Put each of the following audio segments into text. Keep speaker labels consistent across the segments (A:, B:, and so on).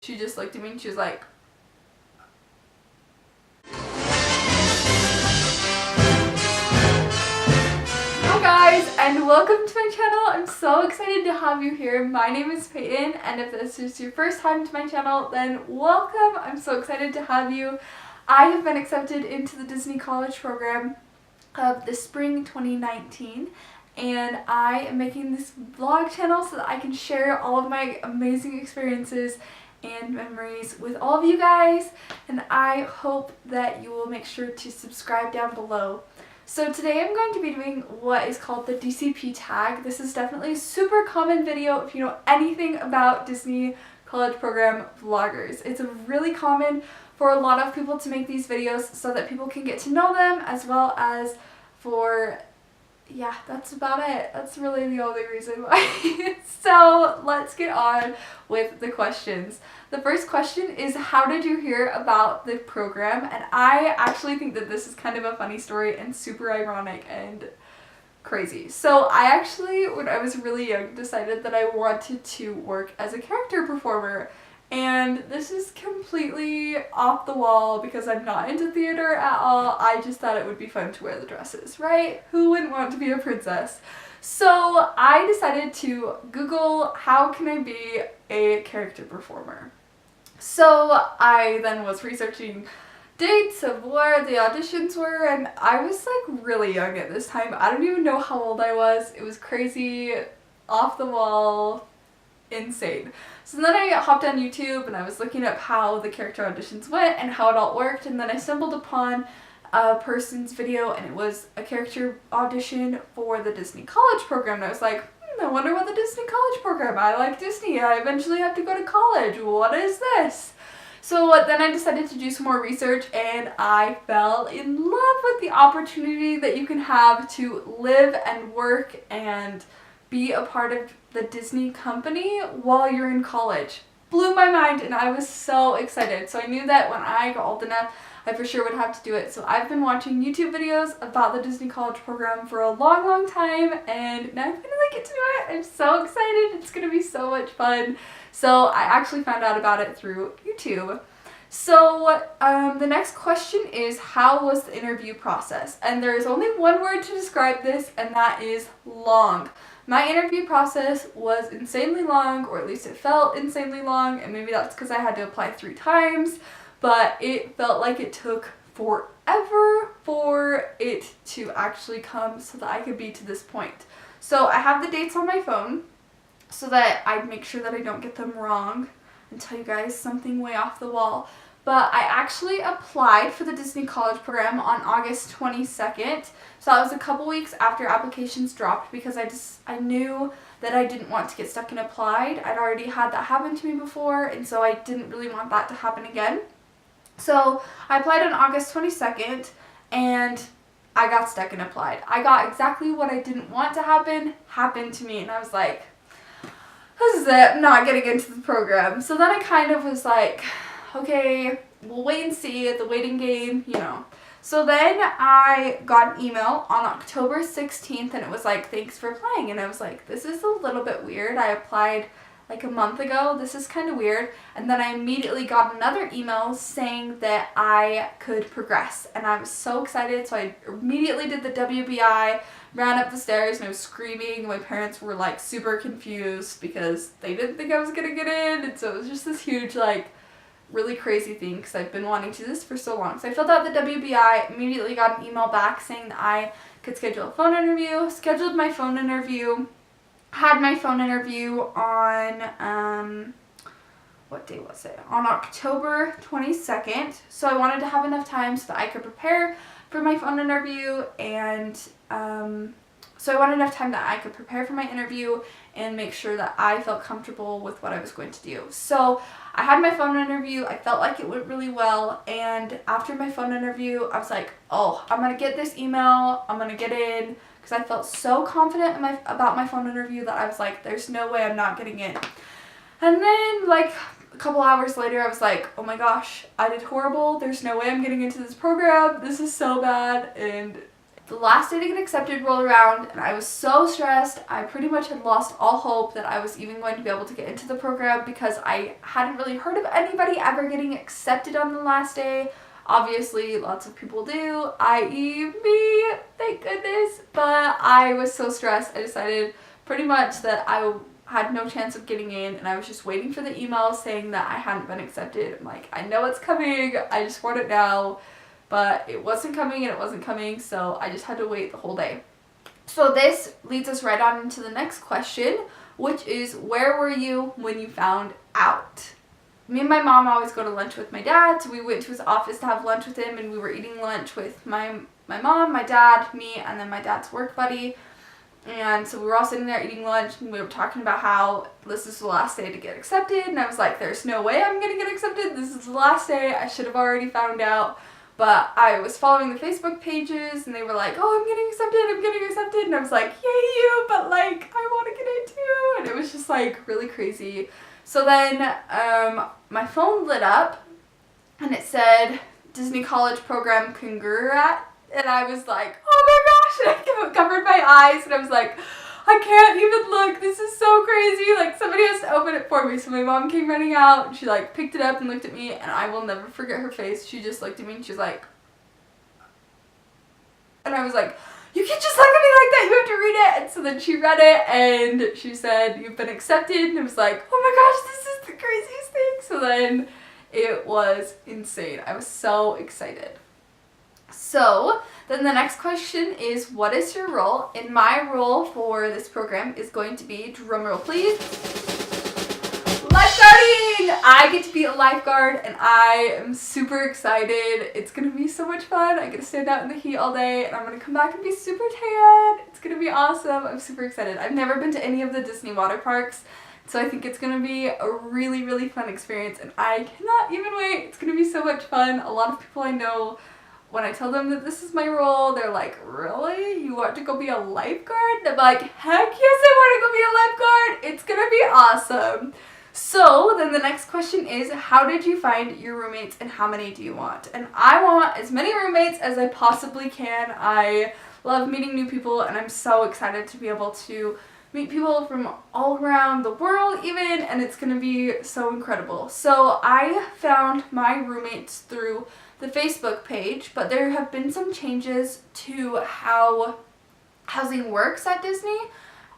A: She just looked at me and she was like, hi guys, and welcome to my channel. I'm so excited to have you here. My name is Peyton, and if this is your first time to my channel, then welcome. I'm so excited to have you. I have been accepted into the Disney College program of the spring 2019, and I am making this vlog channel so that I can share all of my amazing experiences and memories with all of you guys, and I hope that you will make sure to subscribe down below. So today I'm going to be doing what is called the DCP tag. This is definitely a super common video if you know anything about Disney College Program vloggers. It's really common for a lot of people to make these videos so that people can get to know them, as well as for, yeah, that's about it. That's really the only reason why. So let's get on with the questions. The first question is, how did you hear about the program? And I actually think that this is kind of a funny story and super ironic and crazy. So I actually, when I was really young, decided that I wanted to work as a character performer. And this is completely off the wall because I'm not into theater at all. I just thought it would be fun to wear the dresses, right? Who wouldn't want to be a princess? So I decided to Google, how can I be a character performer? So I then was researching dates of where the auditions were, and I was like really young at this time. I don't even know how old I was. It was crazy, off the wall, insane. So then I hopped on YouTube and I was looking up how the character auditions went and how it all worked, and then I stumbled upon a person's video, and it was a character audition for the Disney College program, and I was like, I wonder what the Disney College program, I like Disney, I eventually have to go to college, what is this? So then I decided to do some more research, and I fell in love with the opportunity that you can have to live and work and be a part of the Disney company while you're in college. Blew my mind, and I was so excited. So I knew that when I got old enough, I for sure would have to do it. So I've been watching YouTube videos about the Disney College program for a long time, and now I finally get to do it. I'm so excited. It's gonna be so much fun. So I actually found out about it through YouTube. So the next question is, how was the interview process? And there is only one word to describe this, and that is long. My interview process was insanely long, or at least it felt insanely long, and maybe that's because I had to apply 3 times, but it felt like it took forever for it to actually come so that I could be to this point. So I have the dates on my phone so that I make sure that I don't get them wrong and tell you guys something way off the wall. But I actually applied for the Disney College program on August 22nd. So that was a couple weeks after applications dropped, because I knew that I didn't want to get stuck and applied. I'd already had that happen to me before, and so I didn't really want that to happen again. So I applied on August 22nd, and I got stuck and applied. I got exactly what I didn't want to happen to me, and I was like, this is it, I'm not getting into the program. So then I kind of was like, okay, we'll wait and see, the waiting game, you know. So then I got an email on October 16th, and it was like, thanks for applying. And I was like, this is a little bit weird. I applied like a month ago. This is kind of weird. And then I immediately got another email saying that I could progress. And I was so excited. So I immediately did the WBI, ran up the stairs, and I was screaming. My parents were like super confused because they didn't think I was going to get in. And so it was just this huge, like, really crazy thing, because I've been wanting to do this for so long. So I filled out the WBI, immediately got an email back saying that I could schedule a phone interview, scheduled my phone interview, had my phone interview on, what day was it? On October 22nd. So I wanted to have enough time so that I could prepare for my phone interview, and so I wanted enough time that I could prepare for my interview and make sure that I felt comfortable with what I was going to do. So I had my phone interview. I felt like it went really well, and after my phone interview, I was like, oh, I'm gonna get this email, I'm gonna get in, because I felt so confident about my phone interview that I was like, there's no way I'm not getting in. And then like a couple hours later, I was like, oh my gosh, I did horrible, there's no way I'm getting into this program, this is so bad. And the last day to get accepted rolled around and I was so stressed. I pretty much had lost all hope that I was even going to be able to get into the program because I hadn't really heard of anybody ever getting accepted on the last day. Obviously, lots of people do, i.e. me, thank goodness, but I was so stressed. I decided pretty much that I had no chance of getting in, and I was just waiting for the email saying that I hadn't been accepted. I'm like, I know it's coming, I just want it now, but it wasn't coming and it wasn't coming, so I just had to wait the whole day. So this leads us right on into the next question, which is, where were you when you found out? Me and my mom always go to lunch with my dad, so we went to his office to have lunch with him, and we were eating lunch with my mom, my dad, me, and then my dad's work buddy. And so we were all sitting there eating lunch, and we were talking about how this is the last day to get accepted, and I was like, there's no way I'm gonna get accepted, this is the last day, I should have already found out. But I was following the Facebook pages, and they were like, oh, I'm getting accepted, and I was like, yay you, but like, I want to get it too, and it was just like really crazy. So then my phone lit up and it said Disney College Program Congrats, and I was like, oh my gosh, and I covered my eyes and I was like, I can't even look, this is so crazy, like somebody has to open it for me. So my mom came running out and she like picked it up and looked at me, and I will never forget her face. She just looked at me and she's like, and I was like, you can't just look at me like that, you have to read it. And so then she read it and she said, you've been accepted, and I was like, oh my gosh, this is the craziest thing. So then it was insane. I was so excited. So then the next question is, what is your role? And my role for this program is going to be, drumroll please, lifeguarding! I get to be a lifeguard and I am super excited. It's gonna be so much fun. I get to stand out in the heat all day and I'm gonna come back and be super tan. It's gonna be awesome. I'm super excited. I've never been to any of the Disney water parks, so I think it's gonna be a really, really fun experience and I cannot even wait. It's gonna be so much fun. A lot of people I know, when I tell them that this is my role, they're like, really? You want to go be a lifeguard? And I'm like, heck yes, I want to go be a lifeguard. It's gonna be awesome. So then the next question is, how did you find your roommates and how many do you want? And I want as many roommates as I possibly can. I love meeting new people and I'm so excited to be able to meet people from all around the world even, and it's gonna be so incredible. So I found my roommates through the Facebook page, but there have been some changes to how housing works at Disney,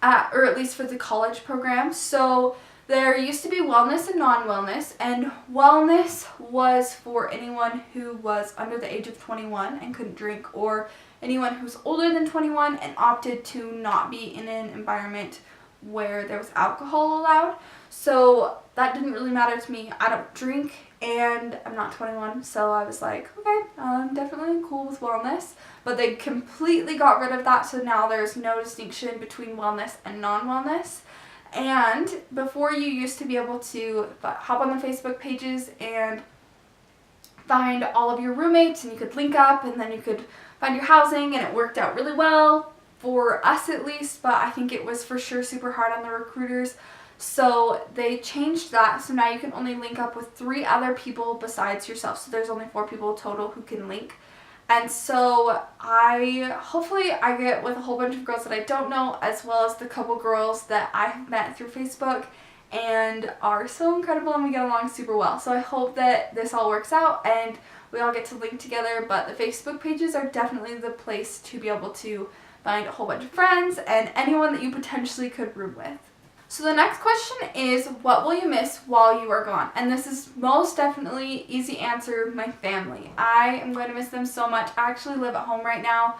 A: or at least for the college program. So there used to be wellness and non-wellness, and wellness was for anyone who was under the age of 21 and couldn't drink, or anyone who's older than 21 and opted to not be in an environment where there was alcohol allowed. So that didn't really matter to me. I don't drink and I'm not 21, so I was like, okay, I'm definitely cool with wellness. But they completely got rid of that, so now there's no distinction between wellness and non-wellness. And before, you used to be able to hop on the Facebook pages and find all of your roommates, and you could link up and then you could find your housing, and it worked out really well for us at least, but I think it was for sure super hard on the recruiters. So they changed that, so now you can only link up with 3 other people besides yourself. So there's only 4 people total who can link. And so hopefully I get with a whole bunch of girls that I don't know, as well as the couple girls that I have met through Facebook and are so incredible and we get along super well. So I hope that this all works out and we all get to link together, but the Facebook pages are definitely the place to be able to find a whole bunch of friends and anyone that you potentially could room with. So the next question is, what will you miss while you are gone? And this is most definitely easy answer, my family. I am going to miss them so much. I actually live at home right now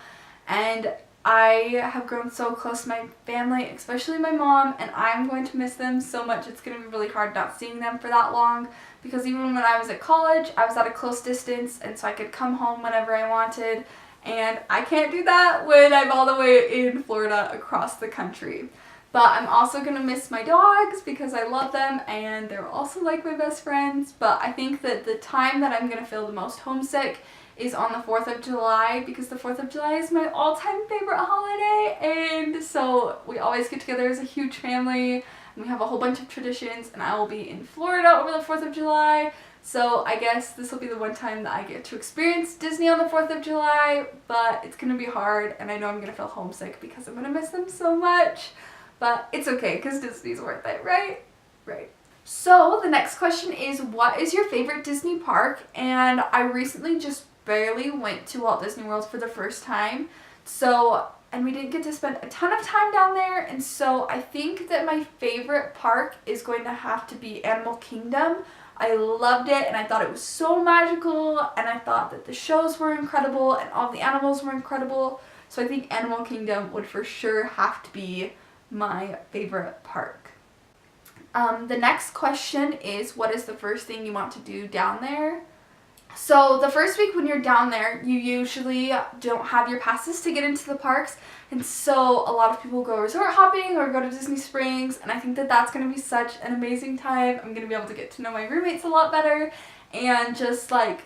A: and I have grown so close to my family, especially my mom, and I'm going to miss them so much. It's going to be really hard not seeing them for that long, because even when I was at college, I was at a close distance and so I could come home whenever I wanted, and I can't do that when I'm all the way in Florida across the country. But I'm also going to miss my dogs because I love them and they're also like my best friends. But I think that the time that I'm going to feel the most homesick is on the 4th of July, because the 4th of July is my all-time favorite holiday, and so we always get together as a huge family and we have a whole bunch of traditions, and I will be in Florida over the 4th of July. So I guess this will be the one time that I get to experience Disney on the 4th of July, but it's gonna be hard and I know I'm gonna feel homesick because I'm gonna miss them so much. But it's okay because Disney's worth it, right? Right. So the next question is, what is your favorite Disney park? And I recently just barely went to Walt Disney World for the first time. And we didn't get to spend a ton of time down there, and so I think that my favorite park is going to have to be Animal Kingdom. I loved it and I thought it was so magical, and I thought that the shows were incredible and all the animals were incredible. So I think Animal Kingdom would for sure have to be my favorite park. The next question is, what is the first thing you want to do down there? So the first week when you're down there, you usually don't have your passes to get into the parks, and so a lot of people go resort hopping or go to Disney Springs, and I think that that's going to be such an amazing time. I'm going to be able to get to know my roommates a lot better and just like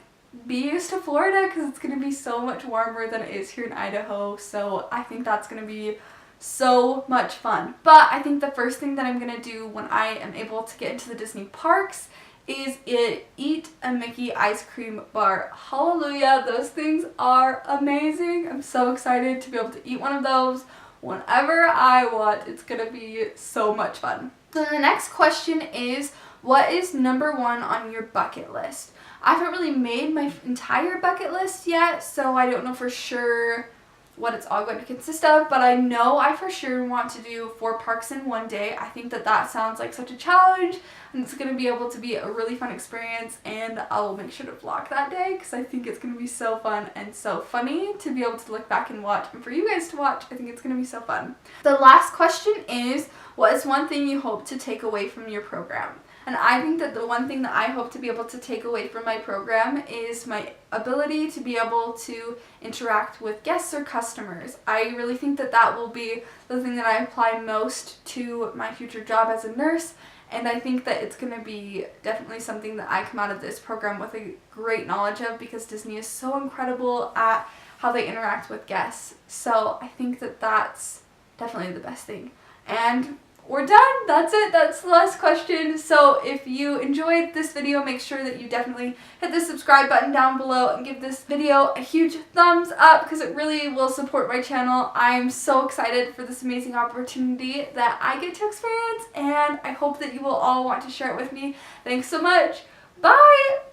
A: be used to Florida because it's going to be so much warmer than it is here in Idaho, so I think that's going to be so much fun. But I think the first thing that I'm going to do when I am able to get into the Disney parks is eat a Mickey ice cream bar. Hallelujah, those things are amazing. I'm so excited to be able to eat one of those whenever I want. It's gonna be so much fun. So the next question is, what is number 1 on your bucket list? I haven't really made my entire bucket list yet, so I don't know for sure what it's all going to consist of, but I know I for sure want to do 4 parks in one day. I think that that sounds like such a challenge, and it's going to be able to be a really fun experience, and I'll make sure to vlog that day because I think it's going to be so fun and so funny to be able to look back and watch, and for you guys to watch. I think it's going to be so fun. The last question is, what is one thing you hope to take away from your program? And I think that the one thing that I hope to be able to take away from my program is my ability to be able to interact with guests or customers. I really think that that will be the thing that I apply most to my future job as a nurse, and I think that it's going to be definitely something that I come out of this program with a great knowledge of, because Disney is so incredible at how they interact with guests. So I think that that's definitely the best thing. And we're done. That's it. That's the last question. So if you enjoyed this video, make sure that you definitely hit the subscribe button down below and give this video a huge thumbs up because it really will support my channel. I'm so excited for this amazing opportunity that I get to experience, and I hope that you will all want to share it with me. Thanks so much. Bye!